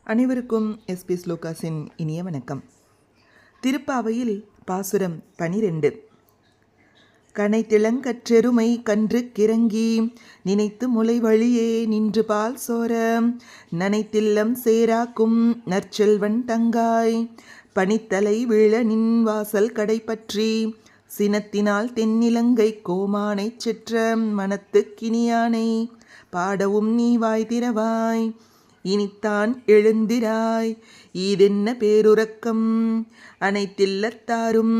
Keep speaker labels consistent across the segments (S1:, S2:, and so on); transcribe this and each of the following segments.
S1: அனைவருக்கும் எஸ்பி ஸ்லோகாஸின் இனிய வணக்கம். திருப்பாவையில் பாசுரம் 12. கனைத்திளங்கற்றெருமை கன்று கிறங்கி நினைத்து முளை வழியே நின்று பால் சோர நனைத்தில்லம் சேராக்கும் நற்செல்வன் தங்காய் பனித்தலை வீழ நின் வாசல் கடை பற்றி சினத்தினால் தென்னிலங்கை கோமானை செற்ற மனத்து கினியானை பாடவும் நீ வாய் திறவாய் இனித்தான் எழுந்திராய் ஈதென்ன பேருறக்கம் அனைத்தில்லத்தாரும்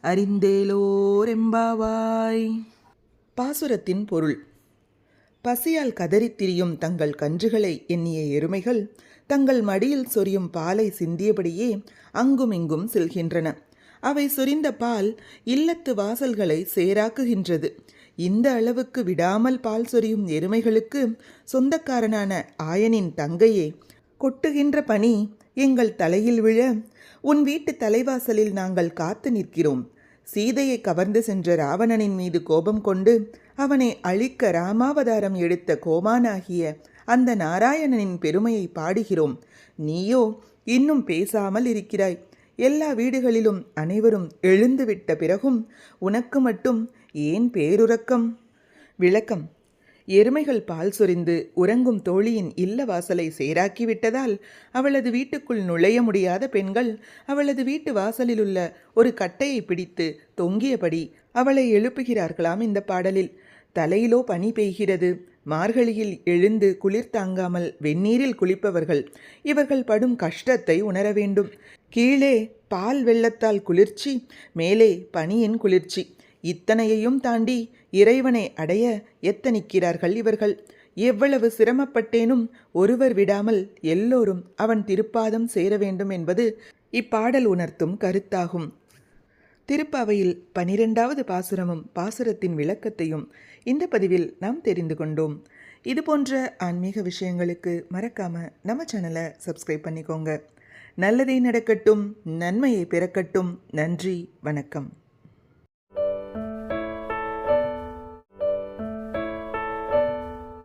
S1: அறிந்தேலோரெம்பாவாய். பாசுரத்தின் பொருள்: பசியால் கதறித் திரியும் தங்கள் கன்றுகளை எண்ணிய எருமைகள் தங்கள் மடியில் சொரியும் பாலை சிந்தியபடியே அங்குமிங்கும் செல்கின்றன. அவை சொரிந்த பால் இல்லத்து வாசல்களை சேராக்குகின்றது. இந்த அளவுக்கு விடாமல் பால் சொரியும் எருமைகளுக்கு சொந்தக்காரனான ஆயனின் தங்கையே, கொட்டுகின்ற பனி எங்கள் தலையில் விழ உன் வீட்டு தலைவாசலில் நாங்கள் காத்து நிற்கிறோம். சீதையை கவர்ந்து சென்ற ராவணனின் மீது கோபம் கொண்டு அவனை அழிக்க ராமாவதாரம் எடுத்த கோமானாகிய அந்த நாராயணனின் பெருமையை பாடுகிறோம். நீயோ இன்னும் பேசாமல் இருக்கிறாய். எல்லா வீடுகளிலும் அனைவரும் எழுந்துவிட்ட பிறகும் உனக்கு மட்டும் ஏன் பேருறக்கம்? விளக்கம்: எருமைகள் பால் சொரிந்து உறங்கும் தோழியின் இல்ல வாசலை சேராக்கிவிட்டதால் அவளது வீட்டுக்குள் நுழைய முடியாத பெண்கள் அவளது வீட்டு வாசலிலுள்ள ஒரு கட்டையை பிடித்து தொங்கியபடி அவளை எழுப்புகிறார்களாம். இந்த பாடலில் தலையிலோ பனி பெய்கிறது. மார்கழியில் எழுந்து குளிர் தாங்காமல் வெந்நீரில் குளிப்பவர்கள் இவர்கள் படும் கஷ்டத்தை உணர வேண்டும். கீழே பால் வெள்ளத்தால் குளிர்ச்சி, மேலே பனியின் குளிர்ச்சி. இத்தனையையும் தாண்டி இறைவனை அடைய எத்தனிக்கிறார்கள் இவர்கள். எவ்வளவு சிரமப்பட்டேனும் ஒருவர் விடாமல் எல்லோரும் அவன் திருப்பாதம் சேர வேண்டும் என்பது இப்பாடல் உணர்த்தும் கருத்தாகும். திருப்பாவையில் 12வது பாசுரமும் பாசுரத்தின் விளக்கத்தையும் இந்த பதிவில் நாம் தெரிந்து கொண்டோம். இது போன்ற ஆன்மீக விஷயங்களுக்கு மறக்காம நம்ம சேனலை சப்ஸ்கிரைப் பண்ணிக்கோங்க. நல்லதே நடக்கட்டும், நன்மையை பிறக்கட்டும். நன்றி, வணக்கம்.